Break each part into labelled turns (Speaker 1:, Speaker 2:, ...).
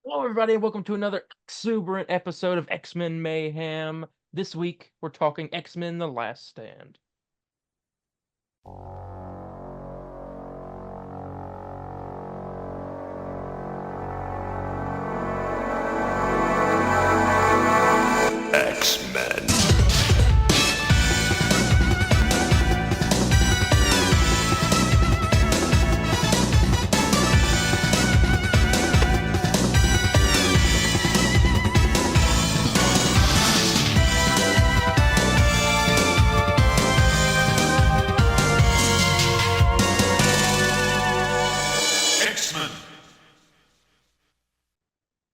Speaker 1: Hello, everybody, and welcome to another exuberant episode of X-Men Mayhem. This week, we're talking X-Men The Last Stand.
Speaker 2: X-Men. X-Men.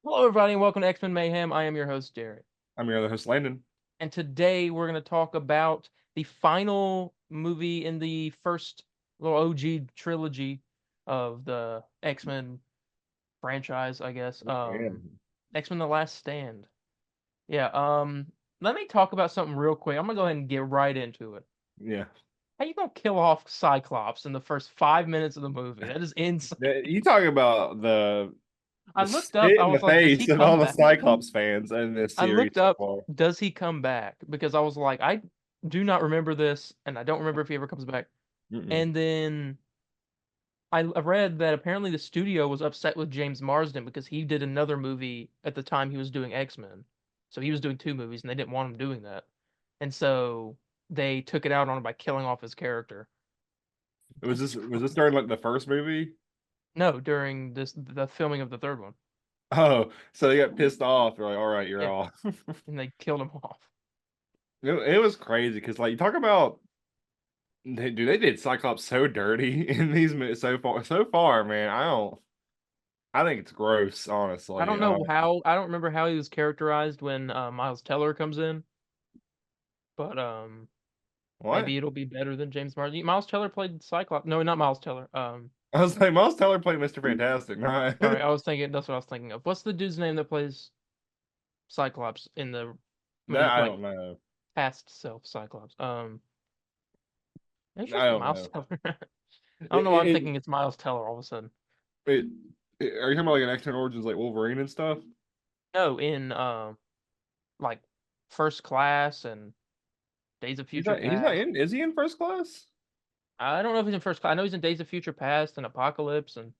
Speaker 1: Hello, everybody, and welcome to X-Men Mayhem. I am your host, Jared.
Speaker 3: I'm your other host, Landon.
Speaker 1: And today, we're going to talk about the final movie in the first little OG trilogy of the X-Men franchise, I guess. X-Men The Last Stand. Yeah, let me talk about something real quick. I'm going to go ahead and get right into it.
Speaker 3: Yeah.
Speaker 1: How you gonna kill off Cyclops in the first 5 minutes of the movie? That is insane.
Speaker 3: You talk about the
Speaker 1: I looked up.
Speaker 3: spit
Speaker 1: I
Speaker 3: in the
Speaker 1: was like, does he
Speaker 3: face of
Speaker 1: come
Speaker 3: all the
Speaker 1: back?
Speaker 3: Cyclops fans in this
Speaker 1: I
Speaker 3: series
Speaker 1: looked
Speaker 3: so
Speaker 1: up,
Speaker 3: far.
Speaker 1: does he come back? Because I was like, I do not remember this, and I don't remember if he ever comes back.
Speaker 3: Mm-mm.
Speaker 1: And then I read that apparently the studio was upset with James Marsden because he did another movie at the time he was doing X-Men. So he was doing two movies, and they didn't want him doing that. And so they took it out on him by killing off his character.
Speaker 3: Was this during like the first movie?
Speaker 1: No, during the filming of the third one.
Speaker 3: Oh, so they got pissed off. They're like, all right, you're
Speaker 1: Yeah.
Speaker 3: off.
Speaker 1: And they killed him off.
Speaker 3: It was crazy because like you talk about they did Cyclops so dirty in these so far, man. I think it's gross, honestly.
Speaker 1: I don't know how. I don't remember how he was characterized when Miles Teller comes in, but
Speaker 3: What?
Speaker 1: maybe it'll be better than James Marsden. Miles Teller played Cyclops. No, not Miles Teller.
Speaker 3: I was like, Miles Teller played Mr. Fantastic. Nah.
Speaker 1: Sorry, I was thinking. That's what I was thinking of. What's the dude's name that plays Cyclops in the when
Speaker 3: That
Speaker 1: he's
Speaker 3: I
Speaker 1: like
Speaker 3: don't know.
Speaker 1: past self Cyclops? It's
Speaker 3: I
Speaker 1: just
Speaker 3: don't
Speaker 1: Miles
Speaker 3: know.
Speaker 1: Teller. I don't know why I'm
Speaker 3: It,
Speaker 1: thinking it's Miles Teller all of a sudden.
Speaker 3: It, are you talking about like an X-Men Origins like Wolverine and stuff?
Speaker 1: No, in like First Class and Days of Future
Speaker 3: He's not
Speaker 1: Past.
Speaker 3: in. Is he in First Class?
Speaker 1: I don't know if he's in First Class. I know he's in Days of Future Past and Apocalypse and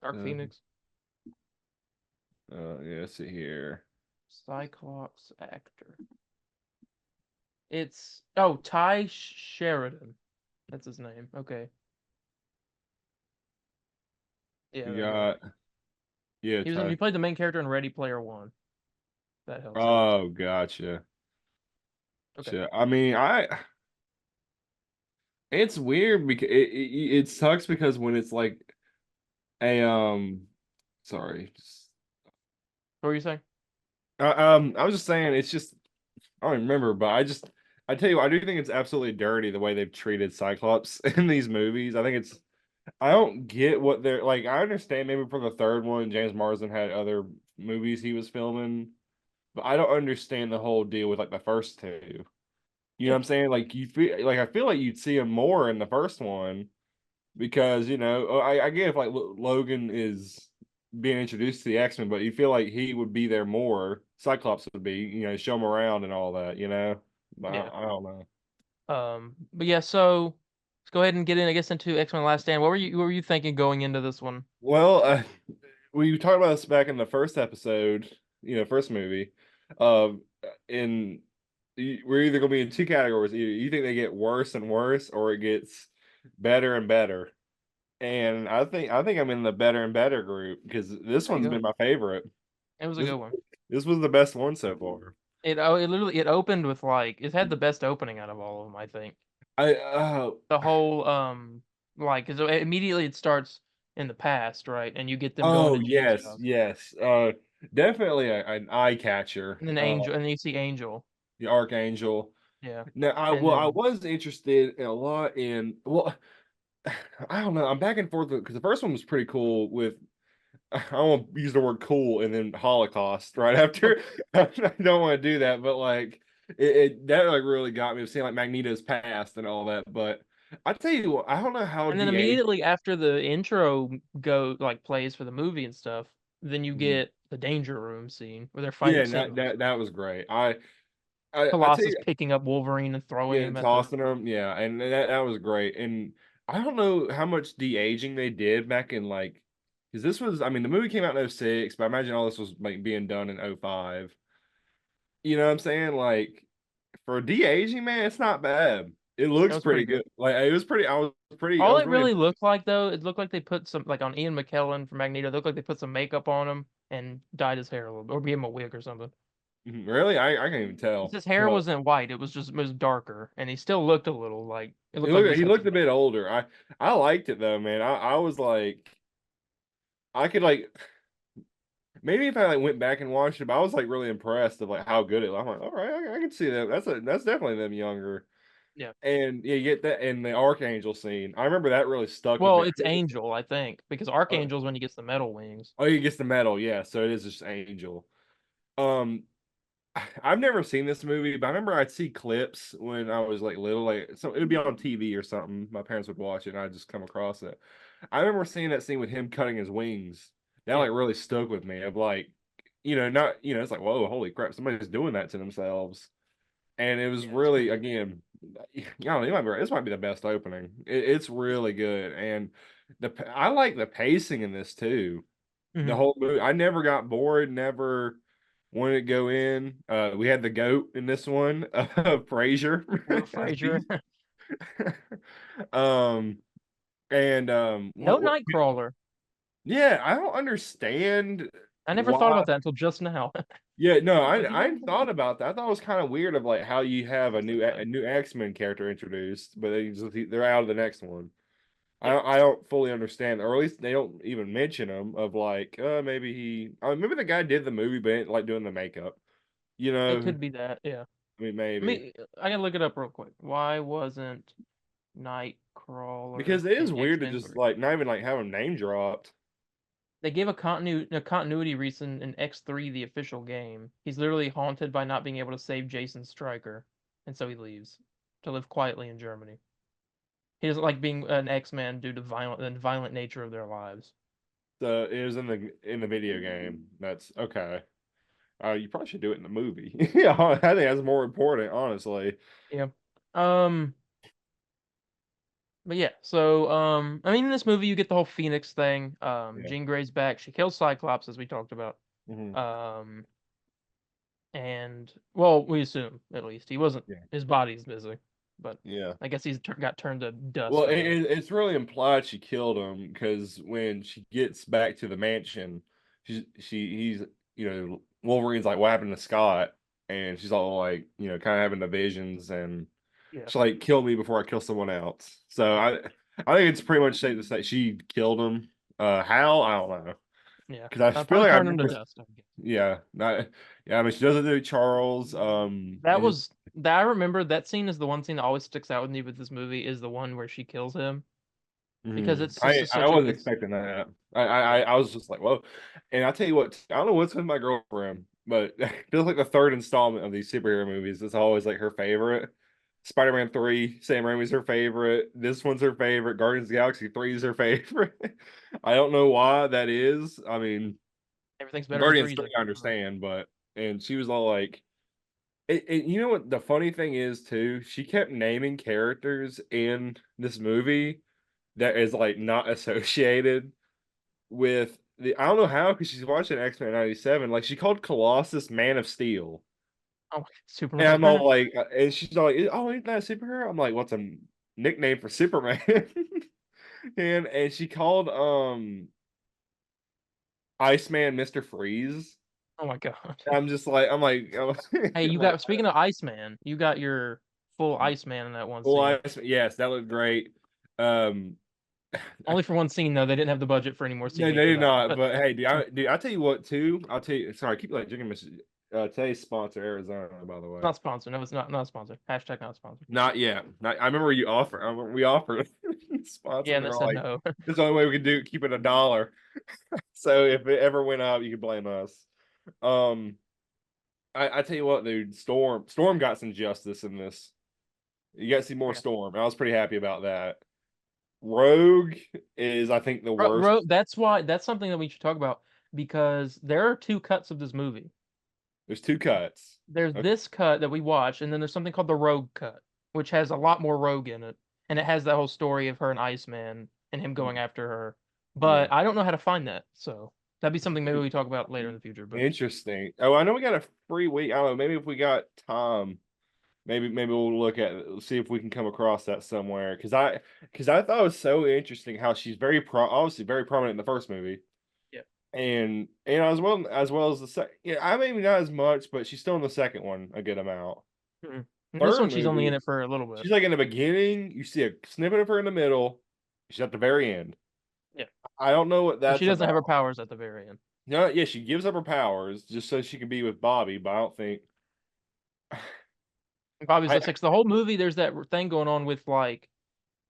Speaker 1: Dark
Speaker 3: Uh,
Speaker 1: Phoenix.
Speaker 3: yeah, let's see here.
Speaker 1: Cyclops actor. It's Ty Sheridan. That's his name. Okay. Yeah,
Speaker 3: You
Speaker 1: there you go.
Speaker 3: got yeah,
Speaker 1: He played the main character in Ready Player One. That helps, I guess.
Speaker 3: oh, gotcha.
Speaker 1: Okay.
Speaker 3: Shit. I mean, it's weird because it sucks because when it's like a sorry.
Speaker 1: What were you saying?
Speaker 3: I was just saying it's just I don't remember, but I tell you what, I do think it's absolutely dirty the way they've treated Cyclops in these movies. I don't get what they're like. I understand maybe for the third one, James Marsden had other movies he was filming, but I don't understand the whole deal with like the first two. You know what I'm saying? Like I feel like you'd see him more in the first one because I get if like Logan is being introduced to the X-Men, but you feel like he would be there more. Cyclops would be, show him around and all that.
Speaker 1: Yeah.
Speaker 3: I don't know.
Speaker 1: But yeah, so let's go ahead and get in, I guess, into X-Men Last Stand. What were you thinking going into this one?
Speaker 3: Well, we talked about this back in the first episode, first movie. In we're either going to be in two categories. Either you think they get worse and worse, or it gets better and better. And I think I'm in the better and better group because this
Speaker 1: There you
Speaker 3: one's
Speaker 1: go.
Speaker 3: been my favorite.
Speaker 1: It was a
Speaker 3: This
Speaker 1: good one.
Speaker 3: this was the best one so far.
Speaker 1: It literally it opened with like it had the best opening out of all of them, I think.
Speaker 3: I
Speaker 1: The whole like 'cause immediately it starts in the past, right? And you get them going
Speaker 3: oh
Speaker 1: to Jean's
Speaker 3: yes,
Speaker 1: house.
Speaker 3: yes. Definitely an eye catcher.
Speaker 1: And then Angel, and then you see Angel.
Speaker 3: The Archangel.
Speaker 1: Yeah.
Speaker 3: Now
Speaker 1: And
Speaker 3: I
Speaker 1: then
Speaker 3: was interested in a lot in I don't know. I'm back and forth because the first one was pretty cool with I won't use the word cool and then Holocaust right after. I don't want to do that, but like that like really got me seeing like Magneto's past and all that. But I tell you what, I don't know how
Speaker 1: and then
Speaker 3: DA.
Speaker 1: immediately after the intro plays for the movie and stuff, then you
Speaker 3: Mhm.
Speaker 1: get the danger room scene where they're
Speaker 3: Yeah,
Speaker 1: fighting
Speaker 3: and that,
Speaker 1: Sentinels.
Speaker 3: that was great. I tell
Speaker 1: Colossus
Speaker 3: you,
Speaker 1: picking up Wolverine and throwing
Speaker 3: yeah,
Speaker 1: him at the.
Speaker 3: tossing them, yeah, and that was great. And I don't know how much de-aging they did back in like, because this was, I mean, the movie came out in '06, but I imagine all this was like being done in '05. You know what I'm saying? Like for de-aging, man, it's not bad. It
Speaker 1: That
Speaker 3: looks
Speaker 1: was pretty
Speaker 3: pretty
Speaker 1: good.
Speaker 3: good. Like it was pretty. I
Speaker 1: All
Speaker 3: was
Speaker 1: it
Speaker 3: really
Speaker 1: really looked like though, it looked like they put some like on Ian McKellen from Magneto. It looked like they put some makeup on him and dyed his hair a little bit, or gave him a wig or something.
Speaker 3: really. I can't even tell.
Speaker 1: His hair
Speaker 3: But
Speaker 1: wasn't white; it was darker, and he still looked a little like it looked like he just
Speaker 3: he
Speaker 1: had
Speaker 3: looked
Speaker 1: some
Speaker 3: a bit
Speaker 1: makeup.
Speaker 3: older. I liked it though, man. I was like, I could like maybe if I like went back and watched it, but I was like really impressed of like how good it. I'm like, all right, I can see that. That's definitely them younger.
Speaker 1: Yeah.
Speaker 3: And yeah, you get that in the Archangel scene. I remember that really stuck with
Speaker 1: Well,
Speaker 3: me.
Speaker 1: it's Angel, I think, because Archangel's when he gets the metal wings.
Speaker 3: Oh, he gets the medal, yeah. So it is just Angel. Um, I've never seen this movie, but I remember I'd see clips when I was like little, like so it would be on TV or something. My parents would watch it, and I'd just come across it. I remember seeing that scene with him cutting his wings. That
Speaker 1: Yeah.
Speaker 3: like really stuck with me. Of like, not it's like whoa, holy crap, somebody's doing that to themselves. And it was
Speaker 1: Yeah, it's
Speaker 3: really
Speaker 1: pretty good.
Speaker 3: again, you might be right. This might be the best opening. It's really good, and I like the pacing in this too. The
Speaker 1: Hmm.
Speaker 3: whole movie. I never got bored, never wanted to go in. We had the goat in this one, Frazier
Speaker 1: Will
Speaker 3: as
Speaker 1: Frazier.
Speaker 3: Beast. Um and
Speaker 1: No
Speaker 3: what
Speaker 1: Nightcrawler.
Speaker 3: yeah, I don't understand
Speaker 1: I never thought
Speaker 3: why.
Speaker 1: about that until just now.
Speaker 3: Yeah, no,
Speaker 1: But he
Speaker 3: I
Speaker 1: doesn't.
Speaker 3: thought about that. I thought it was kind of weird of like how you have
Speaker 1: That's not
Speaker 3: a
Speaker 1: bad.
Speaker 3: new X-Men character introduced, but they're out of the next one.
Speaker 1: Yeah,
Speaker 3: I don't fully understand, or at least they don't even mention him of like, maybe maybe the guy did the movie, but ain't, like doing the makeup. You
Speaker 1: it
Speaker 3: know,
Speaker 1: could be that. Yeah.
Speaker 3: I mean, maybe
Speaker 1: I gotta look it up real quick. Why wasn't Nightcrawler
Speaker 3: because it is
Speaker 1: in
Speaker 3: weird to
Speaker 1: X-Men
Speaker 3: just
Speaker 1: 3?
Speaker 3: like not even like have him name dropped.
Speaker 1: They gave a continuity reason in X3, the official game. He's literally haunted by not being able to save Jason Stryker, and so he leaves to live quietly in Germany. He doesn't like being an X-Man due to the violent nature of their lives.
Speaker 3: So it was in the video game. That's okay. You probably should do it in the movie. Yeah, I think that's more important, honestly.
Speaker 1: Yeah. Um, but yeah, so I mean in this movie you get the whole Phoenix thing.
Speaker 3: Yeah.
Speaker 1: Jean Grey's back. She kills Cyclops as we talked about.
Speaker 3: Hmm.
Speaker 1: Um and well, we assume at least he wasn't
Speaker 3: Yeah.
Speaker 1: his body's missing, but
Speaker 3: Yeah.
Speaker 1: I guess got turned to
Speaker 3: Well,
Speaker 1: dust or whatever.
Speaker 3: it's really implied she killed him because when she gets back to the mansion, he's Wolverine's like, what happened to Scott? And she's all like, kind of having the visions, and
Speaker 1: Yeah.
Speaker 3: she's like, kill me before I kill someone else. So I think it's pretty much safe to say she killed him. How? I don't know.
Speaker 1: Yeah.
Speaker 3: Because I feel
Speaker 1: Probably
Speaker 3: like I
Speaker 1: turned him to
Speaker 3: remember,
Speaker 1: dust, I guess.
Speaker 3: yeah, not, yeah. I mean, she doesn't do Charles.
Speaker 1: That was that I remember that scene is the one scene that always sticks out with me with this movie is the one where she kills him because it's just
Speaker 3: I
Speaker 1: such a
Speaker 3: wasn't
Speaker 1: it's
Speaker 3: expecting that.
Speaker 1: yeah.
Speaker 3: I was just like, whoa. And I tell you what, I don't know what's with my girlfriend, but it feels like the third installment of these superhero movies is always like her favorite. Spider-Man 3, Sam Raimi's her favorite. This one's her favorite. Guardians of the Galaxy 3 is her favorite. I don't know why that is. I mean,
Speaker 1: Everything's better in
Speaker 3: Guardians
Speaker 1: threes,
Speaker 3: 3
Speaker 1: I
Speaker 3: I
Speaker 1: guess. I don't know.
Speaker 3: understand, but and she was all like, you know what the funny thing is too? She kept naming characters in this movie that is like not associated with the I don't know how because she's watching X-Men 97. Like she called Colossus Man of Steel.
Speaker 1: Oh,
Speaker 3: And
Speaker 1: Superman.
Speaker 3: I'm all like and she's all like, oh, ain't that a superhero? I'm like, what's a nickname for Superman? And she called Iceman Mr. Freeze.
Speaker 1: Oh my god.
Speaker 3: I'm just like
Speaker 1: Hey,
Speaker 3: I'm
Speaker 1: you
Speaker 3: like
Speaker 1: got speaking of Iceman, you got your full Iceman in that one
Speaker 3: well,
Speaker 1: scene.
Speaker 3: yes, that looked great. Um
Speaker 1: Only for one scene though. They didn't have the budget for any more
Speaker 3: No,
Speaker 1: CG
Speaker 3: they
Speaker 1: for
Speaker 3: did
Speaker 1: that.
Speaker 3: not.
Speaker 1: But
Speaker 3: But hey, I'll tell you what too. I'll tell you. Sorry, I keep like drinking my. Today's sponsor Arizona, by the way.
Speaker 1: not sponsored. No, it's not sponsored. Hashtag not sponsored.
Speaker 3: Not yet. I remember you offer. We offered sponsor,
Speaker 1: Yeah,
Speaker 3: and
Speaker 1: and they
Speaker 3: they're
Speaker 1: said
Speaker 3: like,
Speaker 1: no.
Speaker 3: "This is the only way we can do keep it $1." So if it ever went up, you can blame us. Um, I tell you what, dude. Storm got some justice in this. You got to see more
Speaker 1: Yeah.
Speaker 3: Storm. I was pretty happy about that. Rogue is, I think, the worst.
Speaker 1: That's why that's something that we should talk about. because there are two cuts of this movie.
Speaker 3: There's two cuts.
Speaker 1: There's
Speaker 3: Okay.
Speaker 1: this cut that we watched, and then there's something called the Rogue cut, which has a lot more Rogue in it, and it has that whole story of her and Iceman and him going after her.
Speaker 3: Yeah.
Speaker 1: But I don't know how to find that, so that'd be something maybe we talk about later in the future. But
Speaker 3: Interesting. Oh, I know we got a free week. I don't know. Maybe if we got time, maybe we'll look at see if we can come across that somewhere. Because I thought it was so interesting how she's obviously very prominent in the first movie.
Speaker 1: yeah,
Speaker 3: And as well as the second. Yeah, I maybe not as much, but she's still in the second one a good amount.
Speaker 1: mm And this
Speaker 3: Third
Speaker 1: one she's only in
Speaker 3: movie,
Speaker 1: it for a little bit.
Speaker 3: she's like in the beginning. You see a snippet of her in the middle. She's at the very end.
Speaker 1: Yeah,
Speaker 3: I don't know what
Speaker 1: and
Speaker 3: that's
Speaker 1: she doesn't have her
Speaker 3: about.
Speaker 1: powers at the very end.
Speaker 3: No, yeah, she gives up her powers just so she can be with Bobby, but I don't think.
Speaker 1: Bobby's
Speaker 3: I
Speaker 1: the sixth. The whole movie, there's that thing going on with like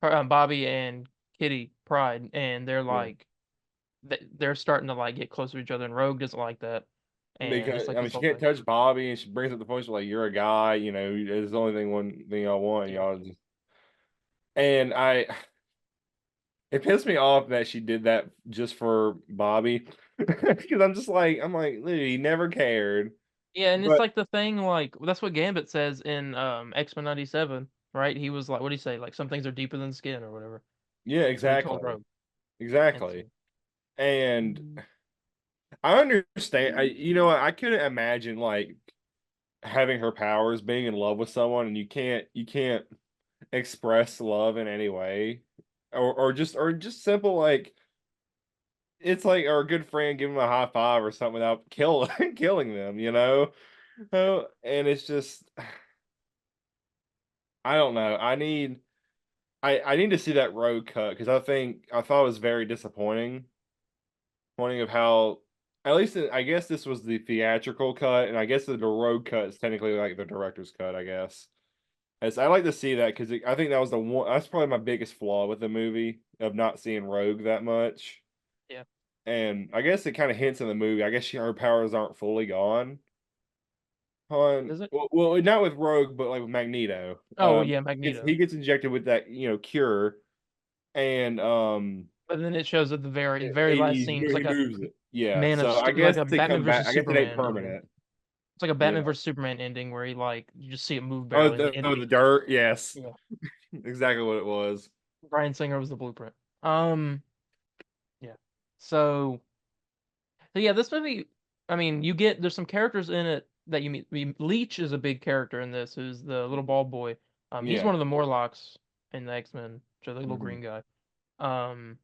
Speaker 1: Bobby and Kitty Pride, and they're
Speaker 3: yeah.
Speaker 1: like they're starting to like get closer to each other, and Rogue doesn't like that, and it's
Speaker 3: Because
Speaker 1: like
Speaker 3: I mean
Speaker 1: this
Speaker 3: she
Speaker 1: whole
Speaker 3: can't
Speaker 1: thing.
Speaker 3: touch Bobby and she brings up the point she's like, you're a guy, it's the only one thing y'all want,
Speaker 1: Yeah,
Speaker 3: and I it pissed me off that she did that just for Bobby. Because I'm like, literally, he never cared.
Speaker 1: yeah, and it's
Speaker 3: But
Speaker 1: like the thing like that's what Gambit says in X-Men '97, right? He was like, what do you say? Like some things are deeper than skin or whatever.
Speaker 3: yeah,
Speaker 1: That's what he told
Speaker 3: exactly.
Speaker 1: Rogue. And so,
Speaker 3: Exactly. And I understand. I couldn't imagine like having her powers, being in love with someone, and you can't express love in any way, or just simple like it's like our good friend giving them a high five or something without killing them. And it's just I don't know. I need to see that road cut because I thought it was very disappointing. Pointing of how at least I guess this was the theatrical cut, and I guess the road cut is technically like the director's cut, I guess. As I like to see that because I think that was the one that's probably my biggest flaw with the movie of not seeing Rogue that much.
Speaker 1: yeah.
Speaker 3: And I guess it kind of hints in the movie. I guess her powers aren't fully gone. On
Speaker 1: Is it?
Speaker 3: well, not with Rogue, but like with Magneto.
Speaker 1: Oh yeah,
Speaker 3: He
Speaker 1: Magneto.
Speaker 3: gets injected with that cure, and
Speaker 1: But then it shows at the very last scene, it's
Speaker 3: he
Speaker 1: like a
Speaker 3: moves it. Yeah,
Speaker 1: Man of
Speaker 3: so I
Speaker 1: like
Speaker 3: guess
Speaker 1: a
Speaker 3: they
Speaker 1: Batman
Speaker 3: come back.
Speaker 1: versus
Speaker 3: I guess it ain't
Speaker 1: Superman ending.
Speaker 3: permanent.
Speaker 1: It's like a
Speaker 3: Yeah.
Speaker 1: Batman versus Superman ending where he like you just see it move
Speaker 3: Oh,
Speaker 1: barely in the
Speaker 3: the
Speaker 1: ending.
Speaker 3: dirt. Yes,
Speaker 1: Yeah.
Speaker 3: exactly what it was.
Speaker 1: Bryan Singer was the blueprint. Um, yeah. So, so yeah, this movie. I mean, there's some characters in it that you meet. Leech is a big character in this. Who's the little bald boy? He's
Speaker 3: Yeah.
Speaker 1: one of the Morlocks in the X-Men. So the little
Speaker 3: Mhm.
Speaker 1: green guy. Um,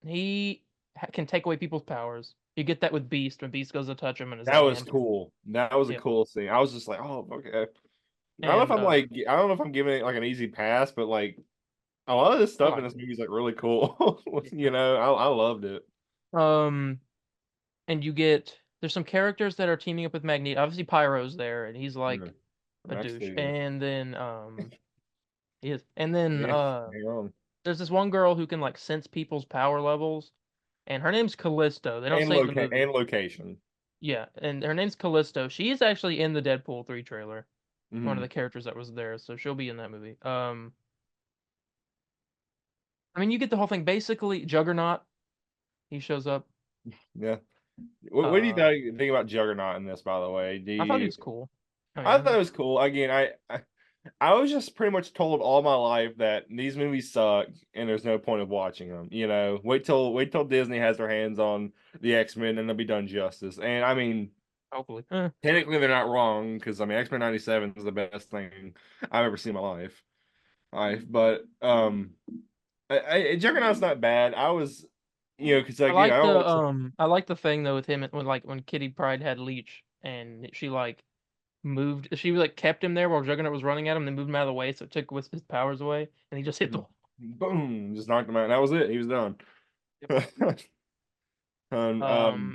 Speaker 1: he can take away people's powers. You get that with Beast when Beast goes to touch him and his
Speaker 3: That was
Speaker 1: hand.
Speaker 3: cool. That was a
Speaker 1: Yeah.
Speaker 3: cool scene. I was just like, oh, okay.
Speaker 1: And
Speaker 3: I don't know if I'm giving it like an easy pass, but like a lot of this
Speaker 1: I
Speaker 3: stuff in
Speaker 1: liked
Speaker 3: this
Speaker 1: it.
Speaker 3: movie is like really cool.
Speaker 1: Yeah.
Speaker 3: I loved it.
Speaker 1: Um, and there's some characters that are teaming up with Magneto. Obviously, Pyro's there, and he's
Speaker 3: Yeah.
Speaker 1: like a
Speaker 3: Max
Speaker 1: douche.
Speaker 3: Steel.
Speaker 1: And then he is. And then
Speaker 3: Yeah, hang on.
Speaker 1: there's this one girl who can like sense people's power levels, and her name's Callisto. They don't say it in the movie.
Speaker 3: And location.
Speaker 1: Yeah, and her name's Callisto. She's actually in the Deadpool 3 trailer. One of
Speaker 3: Hmm.
Speaker 1: the characters that was there, so she'll be in that movie. I mean, you get the whole thing. Basically, Juggernaut, he shows up.
Speaker 3: Yeah. What do you
Speaker 1: Uh,
Speaker 3: think about Juggernaut in this, by the way? Do
Speaker 1: I thought he
Speaker 3: you
Speaker 1: was cool. I
Speaker 3: I thought it
Speaker 1: mean,
Speaker 3: was cool. Again, I was just pretty much told all my life that these movies suck and there's no point of watching them. Wait till Disney has their hands on the X-Men and they'll be done justice. And I mean,
Speaker 1: hopefully.
Speaker 3: technically they're not wrong because I mean X-Men '97 is the best thing I've ever seen in my life. But Juggernaut's not bad. I was, because
Speaker 1: I
Speaker 3: like
Speaker 1: like
Speaker 3: I don't watch.
Speaker 1: I like the thing though with him when Kitty Pryde had Leech and she like she like kept him there while Juggernaut was running at him, then moved him out of the way so it took his powers away and he just hit the wall.
Speaker 3: Boom, just knocked him out. And that was it. He was done.
Speaker 1: Yep.
Speaker 3: And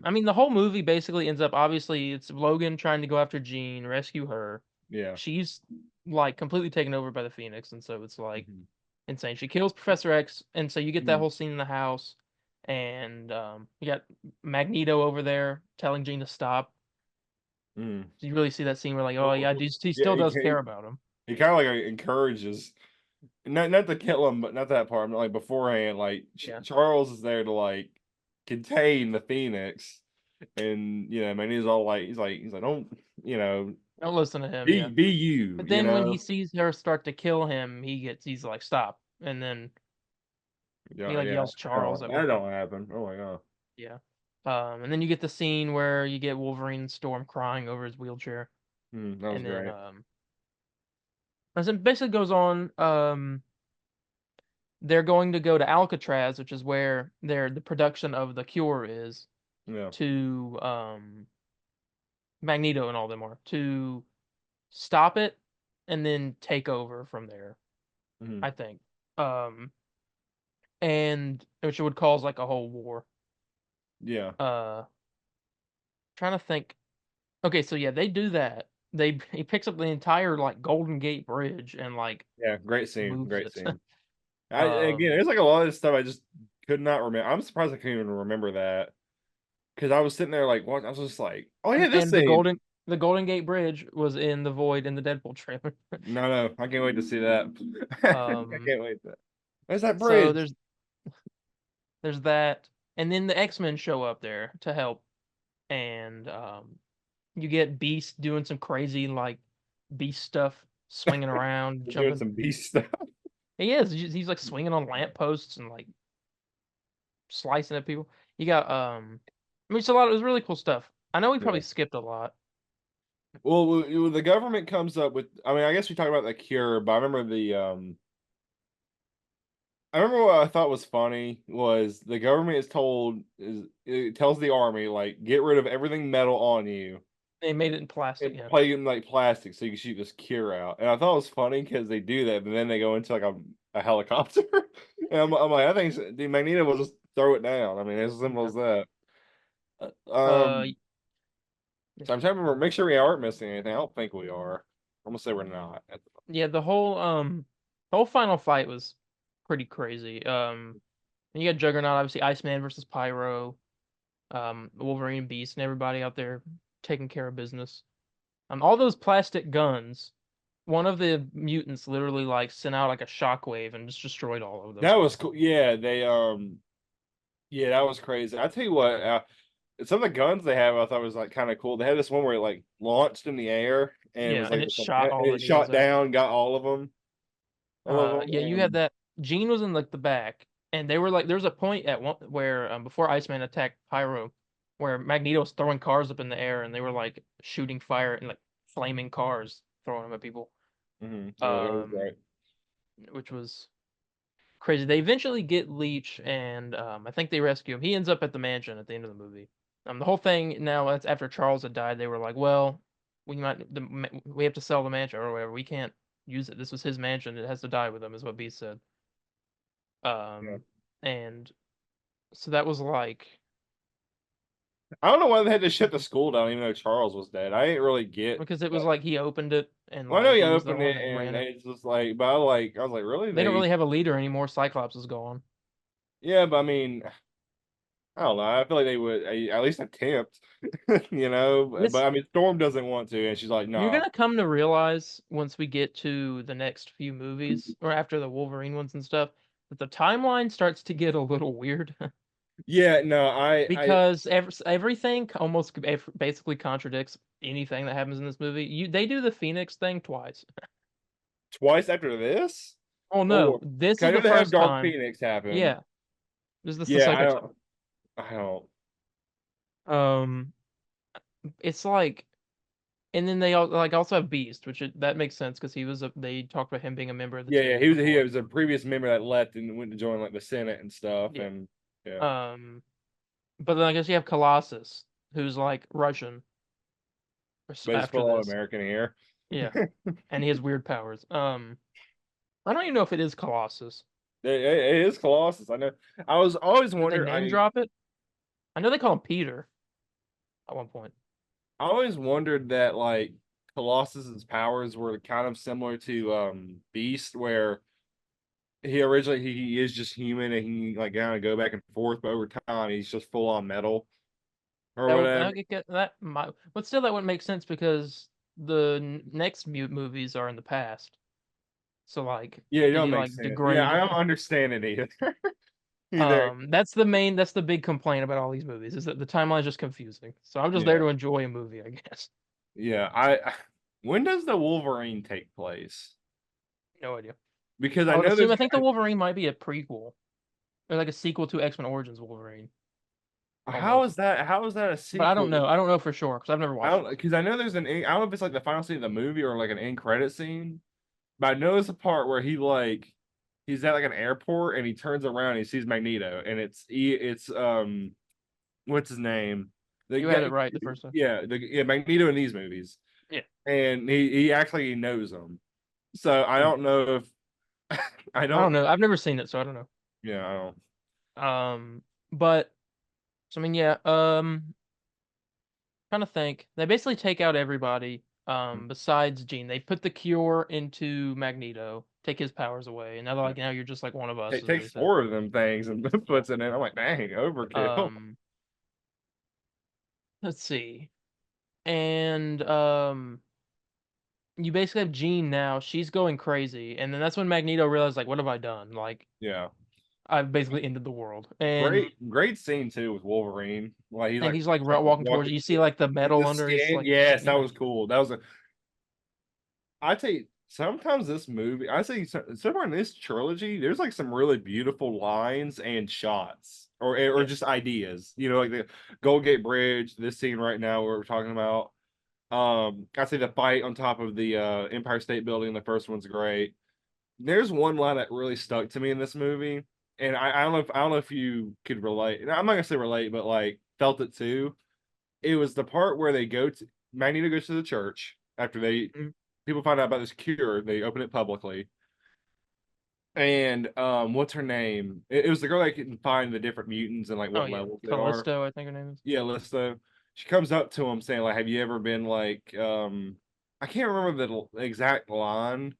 Speaker 1: I mean the whole movie basically ends up obviously it's Logan trying to go after Jean, rescue her.
Speaker 3: yeah.
Speaker 1: She's like completely taken over by the Phoenix and so it's like
Speaker 3: Mhm.
Speaker 1: insane. She kills Professor X and so you get that
Speaker 3: Mhm.
Speaker 1: whole scene in the house and you got Magneto over there telling Jean to stop.
Speaker 3: Mhm.
Speaker 1: So you really see that scene where like, oh
Speaker 3: Well,
Speaker 1: yeah, he
Speaker 3: yeah,
Speaker 1: still does care about him.
Speaker 3: he kind of like encourages not to kill him, but not that part. But like beforehand, like
Speaker 1: Yeah.
Speaker 3: Charles is there to like contain the Phoenix, and Magneto's all like, he's like, don't,
Speaker 1: Don't listen to him.
Speaker 3: be
Speaker 1: Yeah.
Speaker 3: be you,
Speaker 1: But then when he sees her start to kill him, he's like, stop. And then he like
Speaker 3: yeah,
Speaker 1: yells Charles at one
Speaker 3: that
Speaker 1: point.
Speaker 3: don't happen. Oh my god.
Speaker 1: Yeah. And then you get the scene where you get Wolverine and Storm crying over his wheelchair.
Speaker 3: That was
Speaker 1: And then
Speaker 3: great.
Speaker 1: as it basically goes on, they're going to go to Alcatraz, which is where the production of the cure is,
Speaker 3: Yeah.
Speaker 1: to Magneto and all them are to stop it and then take over from there,
Speaker 3: Mhm.
Speaker 1: I think. Um and which would cause like a whole war.
Speaker 3: Yeah.
Speaker 1: Uh Trying to think. Okay, so yeah, they do that. He picks up the entire like Golden Gate Bridge and like
Speaker 3: Yeah. Great scene.
Speaker 1: moves
Speaker 3: Great
Speaker 1: it.
Speaker 3: scene. Again, there's like a lot of this stuff I just could not remember. I'm surprised I couldn't even remember that because I was sitting there like, what? I was just like, oh yeah, this
Speaker 1: and
Speaker 3: scene.
Speaker 1: the Golden Gate Bridge was in the Void in the Deadpool trailer.
Speaker 3: No, I can't wait to see that. I
Speaker 1: Um
Speaker 3: can't wait. Where's that
Speaker 1: so
Speaker 3: bridge?
Speaker 1: there's that, and then the X-Men show up there to help, and you get Beast doing some crazy like Beast stuff, swinging around,
Speaker 3: We're doing
Speaker 1: jumping.
Speaker 3: some beast stuff.
Speaker 1: He is. He's like swinging on lampposts and like slicing at people. You got I mean, it's a lot. It was really cool stuff. I know we
Speaker 3: Yeah.
Speaker 1: probably skipped a lot.
Speaker 3: Well, the government comes up with. I mean, I guess we talked about the cure, but I remember I remember what I thought was funny was the government it tells the army like get rid of everything metal on you
Speaker 1: They made it in plastic.
Speaker 3: and
Speaker 1: Yeah.
Speaker 3: play it in like plastic so you can shoot this cure out. And I thought it was funny because they do that, but then they go into like a helicopter. And I'm like, I think the Magneto will just throw it down. I mean, it's as simple
Speaker 1: Yeah.
Speaker 3: as that.
Speaker 1: Uh.
Speaker 3: So I'm trying to remember, make sure we aren't missing anything. I don't think we are. I'm gonna say we're not.
Speaker 1: Yeah. The whole final fight was pretty crazy. And you got Juggernaut, obviously Iceman versus Pyro, Wolverine, Beast, and everybody out there taking care of business. All those plastic guns. One of the mutants literally like sent out like a shockwave and just destroyed all of those
Speaker 3: That was
Speaker 1: guys.
Speaker 3: cool. Yeah, yeah, that was crazy. I tell you what, some of the guns they have I thought was like kind of cool. They had this one where it like launched in the air and it
Speaker 1: Yeah,
Speaker 3: was
Speaker 1: and
Speaker 3: like
Speaker 1: it
Speaker 3: this,
Speaker 1: shot all the
Speaker 3: it
Speaker 1: needles
Speaker 3: shot
Speaker 1: out.
Speaker 3: down, got all of them. All of them.
Speaker 1: Yeah, you had that. Jean was in like the back, and they were like, there was a point at one where before Iceman attacked Pyro, where Magneto was throwing cars up in the air, and they were like shooting fire and like flaming cars, throwing them at people.
Speaker 3: It was
Speaker 1: Um,
Speaker 3: great.
Speaker 1: which was crazy. They eventually get Leech, and I think they rescue him. He ends up at the mansion at the end of the movie. The whole thing now that's after Charles had died. They were like, well, we have to sell the mansion or whatever. We can't use it. This was his mansion. It has to die with him, is what Beast said.
Speaker 3: Yeah.
Speaker 1: And so that was like
Speaker 3: I don't know why they had to shut the school down, even though Charles was dead. I didn't really get
Speaker 1: because it was
Speaker 3: that.
Speaker 1: like he opened it and
Speaker 3: Well, I know
Speaker 1: like
Speaker 3: you
Speaker 1: he was the
Speaker 3: opened
Speaker 1: one
Speaker 3: it
Speaker 1: that
Speaker 3: and
Speaker 1: ran it.
Speaker 3: it's just like, but I was like, really?
Speaker 1: They don't really have a leader anymore. Cyclops is gone.
Speaker 3: Yeah, but I mean, I don't know. I feel like they would at least attempt, But
Speaker 1: This
Speaker 3: I mean, Storm doesn't want to, and she's like,
Speaker 1: You're
Speaker 3: "Nah."
Speaker 1: gonna come to realize once we get to the next few movies or after the Wolverine ones and stuff that the timeline starts to get a little weird
Speaker 3: Yeah, no, I
Speaker 1: because everything almost basically contradicts anything that happens in this movie. They do the Phoenix thing twice.
Speaker 3: twice after this,
Speaker 1: Oh no,
Speaker 3: or
Speaker 1: this is
Speaker 3: kind
Speaker 1: the
Speaker 3: of have
Speaker 1: first
Speaker 3: Dark
Speaker 1: time.
Speaker 3: Phoenix happen.
Speaker 1: Yeah, this is the
Speaker 3: Yeah,
Speaker 1: second time.
Speaker 3: I don't.
Speaker 1: Um, it's like, and then they also have Beast, that makes sense because they talked about him being a member of the
Speaker 3: Yeah,
Speaker 1: team
Speaker 3: he
Speaker 1: before.
Speaker 3: was a previous member that left and went to join like the Senate and stuff,
Speaker 1: Yeah.
Speaker 3: and yeah,
Speaker 1: Um, but then I guess you have Colossus, who's like Russian
Speaker 3: but he's
Speaker 1: after
Speaker 3: full on
Speaker 1: this.
Speaker 3: American here.
Speaker 1: Yeah, and he has weird powers. I don't even know if it is Colossus.
Speaker 3: It is Colossus. I know. I was always
Speaker 1: Did they
Speaker 3: wondering.
Speaker 1: name drop it? I know they call him Peter at one point.
Speaker 3: I always wondered that like Colossus's powers were kind of similar to Beast, where he is just human and he like kind of go back and forth, but over time he's just full on metal or whatever.
Speaker 1: But still that wouldn't make sense because the next Mute movies are in the past. So like
Speaker 3: Yeah, it
Speaker 1: he
Speaker 3: don't
Speaker 1: could
Speaker 3: make
Speaker 1: like
Speaker 3: sense. Yeah, I
Speaker 1: degrade.
Speaker 3: don't understand it either. Either.
Speaker 1: That's the big complaint about all these movies is that the timeline is just confusing. So I'm just there
Speaker 3: Yeah.
Speaker 1: to enjoy a movie, I guess.
Speaker 3: Yeah. I when does the Wolverine take place?
Speaker 1: No idea.
Speaker 3: Because
Speaker 1: I
Speaker 3: I
Speaker 1: would
Speaker 3: know
Speaker 1: assume
Speaker 3: there's
Speaker 1: I think the Wolverine might be a prequel or like a sequel to X-Men Origins Wolverine almost.
Speaker 3: how is that a
Speaker 1: But I don't
Speaker 3: sequel?
Speaker 1: know. I don't know for sure because I've never
Speaker 3: I
Speaker 1: watched
Speaker 3: don't
Speaker 1: it.
Speaker 3: because I know there's I don't know if it's like the final scene of the movie or like an end credit scene, but I know there's a part where he's at like an airport and he turns around and he sees Magneto and it's what's his name? The
Speaker 1: You had it
Speaker 3: guy,
Speaker 1: right the first time.
Speaker 3: yeah, Magneto in these movies.
Speaker 1: Yeah.
Speaker 3: And he actually knows him. So I
Speaker 1: Hmm.
Speaker 3: don't know if I
Speaker 1: I don't
Speaker 3: don't
Speaker 1: know. I've never seen it, so I don't know.
Speaker 3: yeah, I don't
Speaker 1: But so I mean, yeah. Trying to think. They basically take out everybody. Besides Jean, they put the cure into Magneto, take his powers away, and now they're like, now you're just like one of us,
Speaker 3: it
Speaker 1: is what
Speaker 3: takes
Speaker 1: he said.
Speaker 3: four of them things and puts it in. I'm like, dang, overkill.
Speaker 1: Um, let's see. And you basically have Jean now. She's going crazy, and then that's when Magneto realized, like, what have I done? Like,
Speaker 3: Yeah.
Speaker 1: I've basically ended the world.
Speaker 3: Great scene too with Wolverine. Like he's
Speaker 1: And
Speaker 3: like
Speaker 1: he's like walking towards
Speaker 3: walking
Speaker 1: you. You see like the metal
Speaker 3: the
Speaker 1: under his
Speaker 3: skin.
Speaker 1: like,
Speaker 3: Yes, that
Speaker 1: yeah,
Speaker 3: was cool. That was a I tell you, sometimes this movie, I say so far in this trilogy, there's like some really beautiful lines and shots or
Speaker 1: yeah.
Speaker 3: just ideas. You know, like the Gold Gate Bridge, this scene right now we're talking about. I say the fight on top of the Empire State Building, the first one's great. There's one line that really stuck to me in this movie, and I don't know if you could relate. I'm not gonna say relate, but like felt it too. It was the part where they go to Magneto goes to the church after they
Speaker 1: Mm.
Speaker 3: people find out about this cure. They open it publicly, and what's her name? It was the girl that can find the different mutants and like
Speaker 1: Oh
Speaker 3: what
Speaker 1: yeah,
Speaker 3: levels they are.
Speaker 1: Callisto, I think her name is.
Speaker 3: Yeah, Listo. She comes up to him saying like, "Have you ever been like I can't remember the exact line,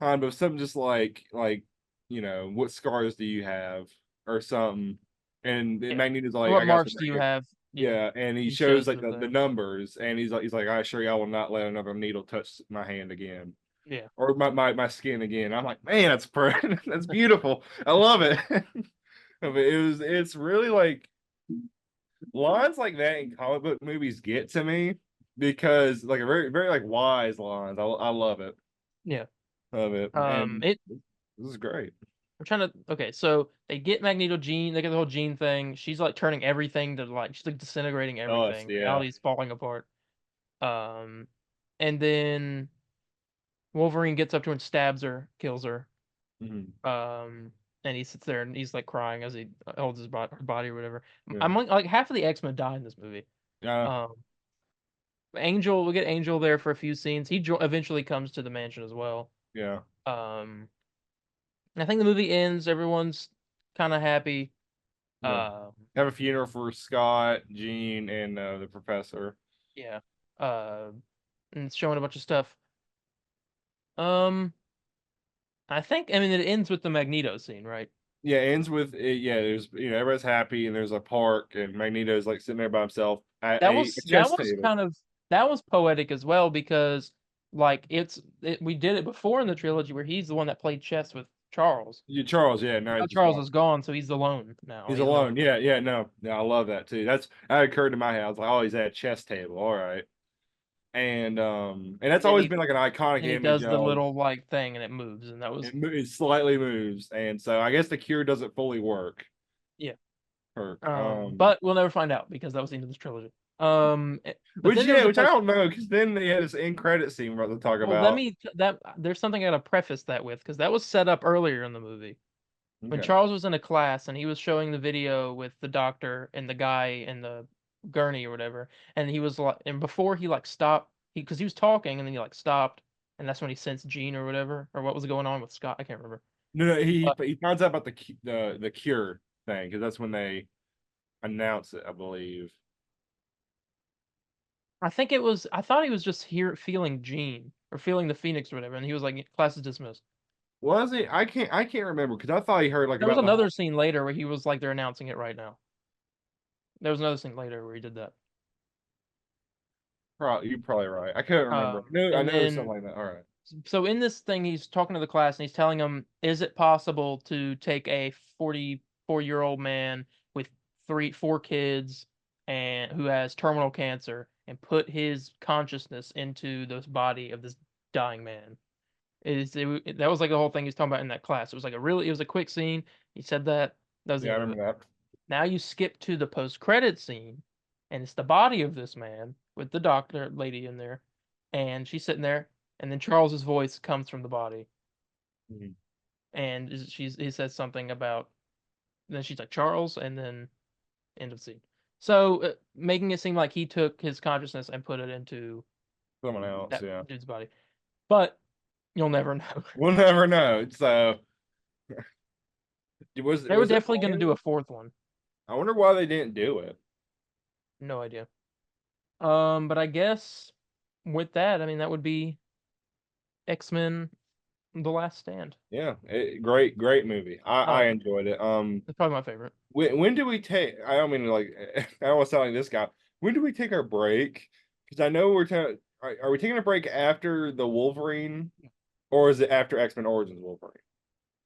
Speaker 3: but something just like what scars do you have or something." And
Speaker 1: Yeah.
Speaker 3: Magneto's
Speaker 1: Or
Speaker 3: like,
Speaker 1: what
Speaker 3: "I got some
Speaker 1: marks do
Speaker 3: right
Speaker 1: you
Speaker 3: here."
Speaker 1: have? Yeah.
Speaker 3: Yeah, and he
Speaker 1: He
Speaker 3: shows
Speaker 1: shows
Speaker 3: like
Speaker 1: the
Speaker 3: the
Speaker 1: thing.
Speaker 3: numbers, and he's like, "I assure you, I will not let another needle touch my hand again."
Speaker 1: Yeah.
Speaker 3: Or my skin again. I'm like, man, that's that's beautiful. I love it. But it's really like lines like that in comic book movies get to me because like a very very like wise lines. I love it.
Speaker 1: Yeah.
Speaker 3: Love it. And
Speaker 1: It
Speaker 3: this is great.
Speaker 1: I'm trying to okay, so they get Magneto Jean, they get the whole Jean thing. She's like turning everything to like she's like disintegrating
Speaker 3: Dust,
Speaker 1: everything.
Speaker 3: yeah.
Speaker 1: Reality's falling apart. Um and then Wolverine gets up to her and stabs her, kills her.
Speaker 3: Mhm.
Speaker 1: Um and he sits there and he's like crying as he holds his body or whatever.
Speaker 3: Yeah.
Speaker 1: I'm like half of the X-Men die in this movie.
Speaker 3: Yeah.
Speaker 1: Um Angel, we get Angel there for a few scenes. He eventually comes to the mansion as well.
Speaker 3: Yeah.
Speaker 1: Um, I think the movie ends. Everyone's kind of happy.
Speaker 3: Yeah.
Speaker 1: Um,
Speaker 3: Have a funeral for Scott, Jean, and the professor.
Speaker 1: yeah. Uh, and it's showing a bunch of stuff. Um, I mean, it ends with the Magneto scene, right?
Speaker 3: Yeah, it ends with it, yeah, there's everybody's happy and there's a park and Magneto's like sitting there by himself at a
Speaker 1: That
Speaker 3: chess
Speaker 1: was
Speaker 3: table.
Speaker 1: kind of that was poetic as well because like we did it before in the trilogy where he's the one that played chess with Charles.
Speaker 3: Yeah, Charles, yeah, now
Speaker 1: Now
Speaker 3: he's just
Speaker 1: Charles
Speaker 3: gone.
Speaker 1: is gone, so he's alone now.
Speaker 3: He's
Speaker 1: He's no.
Speaker 3: alone. Yeah, yeah, no. Yeah, I love that too. That occurred to my head. I was like, oh, he's at a chess table. All right. And that's
Speaker 1: And then
Speaker 3: always
Speaker 1: he
Speaker 3: been like an iconic
Speaker 1: and he
Speaker 3: image
Speaker 1: does the
Speaker 3: of
Speaker 1: little like thing and it moves and that was
Speaker 3: it slightly moves. And so I guess the cure doesn't fully work.
Speaker 1: yeah.
Speaker 3: Perk.
Speaker 1: But we'll never find out because that was the end of this trilogy. But
Speaker 3: Which
Speaker 1: then there was
Speaker 3: yeah,
Speaker 1: a
Speaker 3: which I
Speaker 1: post.
Speaker 3: don't know, because then they had this end credit scene we're about to talk
Speaker 1: Well, let
Speaker 3: about.
Speaker 1: me that there's something I gotta preface that with because that was set up earlier in the movie when
Speaker 3: Okay.
Speaker 1: Charles was in a class and he was showing the video with the doctor and the guy in the gurney or whatever, and he was like, and before he like stopped, because he was talking and then he like stopped, and that's when he sensed Gene or whatever or what was going on with Scott. I can't remember.
Speaker 3: No, no,
Speaker 1: But
Speaker 3: he finds out about the cure thing because that's when they announce it, I believe.
Speaker 1: I thought he was just here feeling Gene or feeling the Phoenix or whatever, and he was like, class is dismissed.
Speaker 3: Was it? I can't remember because I thought he heard like
Speaker 1: There was
Speaker 3: about the
Speaker 1: another
Speaker 3: whole.
Speaker 1: scene later where he was like, they're announcing it right now. There was another scene later where he did that.
Speaker 3: You're probably right. I couldn't remember. I
Speaker 1: And
Speaker 3: know it was something
Speaker 1: then
Speaker 3: like that. All right.
Speaker 1: in this thing, he's talking to the class and he's telling them, is it possible to take a 40 4-year-old man with 4 kids and who has terminal cancer and put his consciousness into the body of this dying man. That was like the whole thing he's talking about in that class. It was it was a quick scene. He said that. That was the
Speaker 3: Yeah, I
Speaker 1: end of it.
Speaker 3: remember that.
Speaker 1: Now you skip to the post-credit scene, and it's the body of this man with the doctor lady in there, and she's sitting there, and then Charles's voice comes from the body,
Speaker 3: Mhm.
Speaker 1: and he says something about. Then she's like Charles, and then end of scene. So making it seem like he took his consciousness and put it into
Speaker 3: Someone else,
Speaker 1: that
Speaker 3: yeah.
Speaker 1: dude's body, but you'll never know.
Speaker 3: We'll never know. So
Speaker 1: They were
Speaker 3: was it
Speaker 1: definitely going to do
Speaker 3: planned?
Speaker 1: a fourth one.
Speaker 3: I wonder why they didn't do it.
Speaker 1: No idea. But I guess with that, I mean that would be X-Men: The Last Stand.
Speaker 3: Yeah, great movie. I
Speaker 1: Oh,
Speaker 3: enjoyed it.
Speaker 1: it's probably my favorite.
Speaker 3: When do we take? I don't mean to, like I don't want to sound like this guy. When do we take our break? Because I know are we taking a break after the Wolverine, or is it after X-Men Origins Wolverine?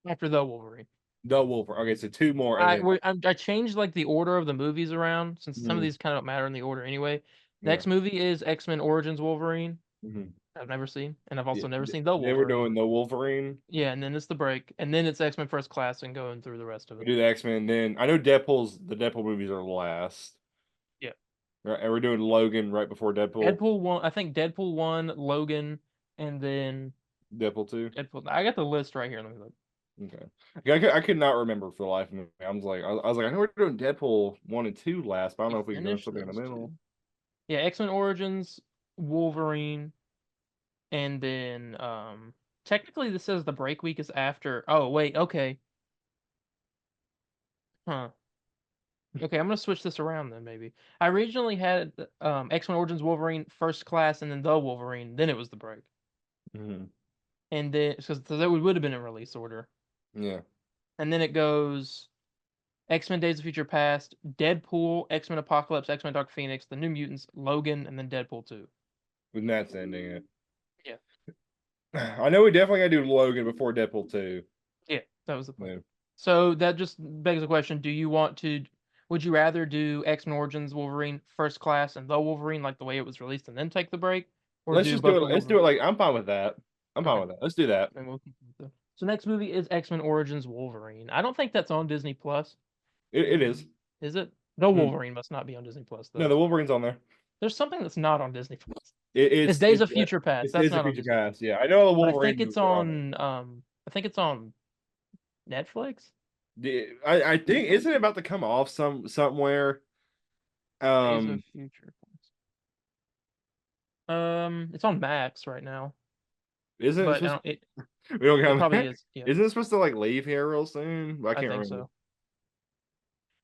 Speaker 1: After the Wolverine.
Speaker 3: The Wolverine. Okay, so two more, and then
Speaker 1: I changed like the order of the movies around since some of
Speaker 3: Mhm.
Speaker 1: these kind of don't matter in the order anyway.
Speaker 3: Yeah.
Speaker 1: Next movie is X-Men Origins Wolverine.
Speaker 3: Mhm.
Speaker 1: I've never seen, and I've
Speaker 3: Yeah.
Speaker 1: also never seen the
Speaker 3: Then we're
Speaker 1: Wolverine.
Speaker 3: doing the Wolverine.
Speaker 1: Yeah, and then it's the break, and then it's X-Men First Class and going through the rest of
Speaker 3: We
Speaker 1: it.
Speaker 3: do the X-Men. Then I know the Deadpool movies are last.
Speaker 1: Yeah.
Speaker 3: Right, and we're doing Logan right before Deadpool.
Speaker 1: Deadpool 1, I think Deadpool 1, Logan, and then
Speaker 3: Deadpool 2.
Speaker 1: Deadpool. I got the list right here. Let me look.
Speaker 3: Okay. Yeah, I could not remember for the life of me. I was like, I know we're doing Deadpool 1 and 2 last, but I don't
Speaker 1: We
Speaker 3: know if we can do
Speaker 1: finished
Speaker 3: something in the
Speaker 1: those
Speaker 3: middle.
Speaker 1: two. Yeah, X-Men Origins, Wolverine, and then technically this says the break week is after. Oh, wait, okay. Huh. Okay, I'm gonna switch this around then maybe. I originally had X-Men Origins Wolverine First Class and then the Wolverine, then it was the break.
Speaker 3: Mhm.
Speaker 1: And then because that would have been in release order.
Speaker 3: Yeah.
Speaker 1: And then it goes X-Men Days of Future Past, Deadpool, X-Men Apocalypse, X-Men Dark Phoenix, The New Mutants, Logan, and then Deadpool 2.
Speaker 3: With Matt's ending it.
Speaker 1: Yeah.
Speaker 3: I know we definitely gotta do Logan before Deadpool 2.
Speaker 1: Yeah, that was the plan.
Speaker 3: Yeah.
Speaker 1: So that just begs the question, would you rather do X-Men Origins Wolverine First Class and the Wolverine like the way it was released and then take the break? Or
Speaker 3: Let's
Speaker 1: do
Speaker 3: just do
Speaker 1: both
Speaker 3: it.
Speaker 1: the
Speaker 3: Let's do it
Speaker 1: Wolverine?
Speaker 3: like I'm fine with that. I'm fine
Speaker 1: Okay.
Speaker 3: with that. Let's do that.
Speaker 1: Then we'll continue with that. So next movie is X-Men Origins Wolverine. I don't think that's on Disney Plus.
Speaker 3: It is.
Speaker 1: Is it? The
Speaker 3: Mm.
Speaker 1: Wolverine must not be on Disney Plus
Speaker 3: No,
Speaker 1: though.
Speaker 3: the Wolverine's on there.
Speaker 1: There's something that's not on Disney Plus.
Speaker 3: It,
Speaker 1: It's
Speaker 3: it's
Speaker 1: Days
Speaker 3: it's
Speaker 1: of Future Past.
Speaker 3: it's
Speaker 1: That's
Speaker 3: Days of
Speaker 1: not on
Speaker 3: Future
Speaker 1: Disney Plus.
Speaker 3: Past. Yeah, I know the
Speaker 1: But
Speaker 3: Wolverine movies are on there.
Speaker 1: I think it's on Netflix.
Speaker 3: I think isn't it about to come off somewhere?
Speaker 1: Days of
Speaker 3: Um,
Speaker 1: Future Past. It's on Max right now,
Speaker 3: isn't it
Speaker 1: but
Speaker 3: supposed
Speaker 1: it
Speaker 3: we don't
Speaker 1: it
Speaker 3: have
Speaker 1: probably
Speaker 3: that?
Speaker 1: is. Yeah,
Speaker 3: Isn't it supposed to like leave here real soon? I
Speaker 1: I
Speaker 3: can't
Speaker 1: think
Speaker 3: remember.
Speaker 1: so.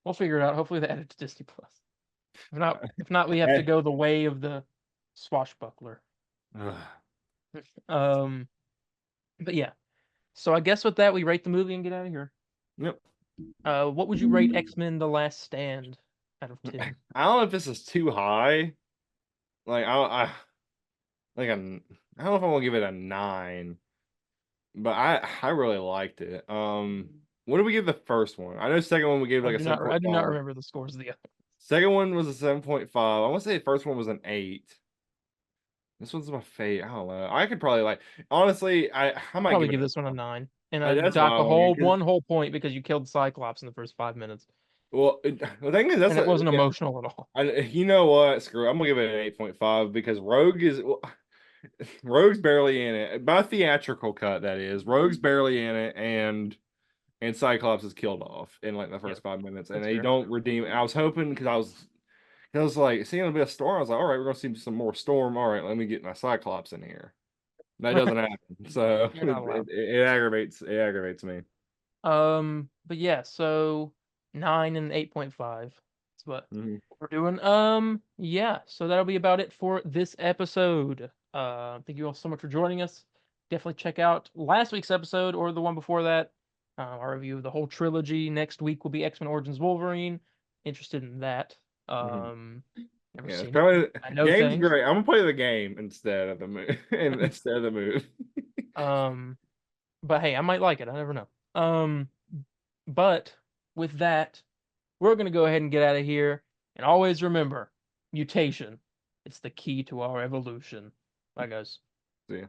Speaker 1: We'll figure it out. Hopefully they add it to Disney Plus. If not, we have to go the way of the swashbuckler.
Speaker 3: Ugh.
Speaker 1: Um, but yeah. So I guess with that, we rate the movie and get out of here.
Speaker 3: Yep.
Speaker 1: What would you rate X-Men: The Last Stand out of 10?
Speaker 3: I don't know if this is too high. Like I like I don't know if I want to give it a 9, but I really liked it. What did we give the first one? I know the second one we gave like a
Speaker 1: I do not
Speaker 3: 7.5.
Speaker 1: remember the scores of the other.
Speaker 3: Second one was a 7.5. I want to say the first one was an 8. This one's my favorite. I don't know. I could probably like honestly, I might
Speaker 1: Probably
Speaker 3: give it
Speaker 1: give this one a 9. And
Speaker 3: that's
Speaker 1: dock
Speaker 3: why I
Speaker 1: a
Speaker 3: want to give
Speaker 1: one whole point because you killed Cyclops in the first 5 minutes.
Speaker 3: well the thing is
Speaker 1: And it wasn't emotional at all.
Speaker 3: you know what? Screw it. I'm gonna give it an 8.5 because Rogue's barely in it. By theatrical cut, that is. Rogue's barely in it, and Cyclops is killed off in like the first
Speaker 1: Yep,
Speaker 3: 5 minutes, and
Speaker 1: that's
Speaker 3: they
Speaker 1: fair.
Speaker 3: don't redeem it. I was hoping because I was like seeing a bit of Storm. I was like, all right, we're gonna see some more Storm. All right, let me get my Cyclops in here. That doesn't happen, so
Speaker 1: You're not allowed.
Speaker 3: it aggravates me.
Speaker 1: But yeah, so 9 and 8.5. That's what
Speaker 3: Mhm.
Speaker 1: we're doing. Yeah, so that'll be about it for this episode. Thank you all so much for joining us. Definitely check out last week's episode or the one before that. Our review of the whole trilogy. Next week will be X-Men Origins Wolverine. Interested in that.
Speaker 3: Mhm.
Speaker 1: Never
Speaker 3: Yeah, it's
Speaker 1: seen it.
Speaker 3: probably
Speaker 1: I know
Speaker 3: game's
Speaker 1: things.
Speaker 3: great. I'm gonna play the game instead of the movie. Instead of the movie.
Speaker 1: Um, but hey, I might like it. I never know. But with that, we're going to go ahead and get out of here. And always remember, mutation. It's the key to our evolution. Bye, guys.
Speaker 3: See ya.